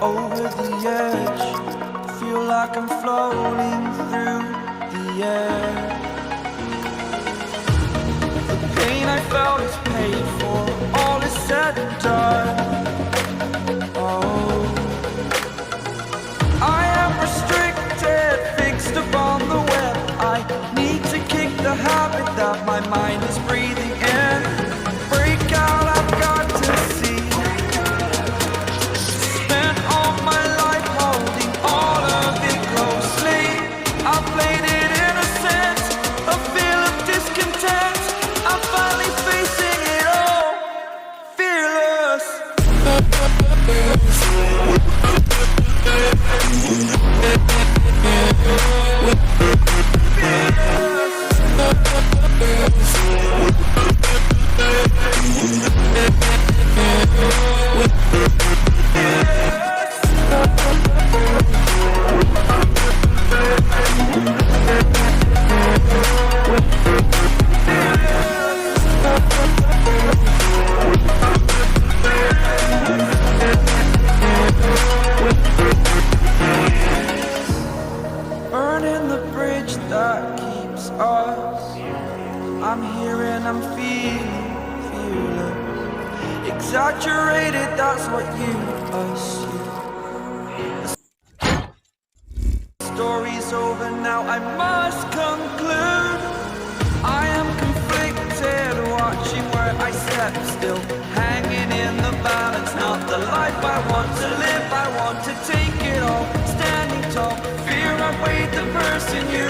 over the edge. Feel like I'm floating through the air. The pain I felt is paid for, all is said and done. Oh, I am restricted, fixed upon the web. I need to kick the habit that my mind is breathing in. Break out, I've got to see. Spent all my life holding all of it closely. I played it innocent, a feel of discontent. I'm finally facing it all, fearless. Burning the bridge that keeps us. I'm here and I'm feeling fearless. Exaggerated, that's what you assume. The story's over now, I must conclude. I am conflicted, watching where I step still, hanging in the balance. Not the life I want to live, I want to take it all. Standing tall, fear I weighed the person you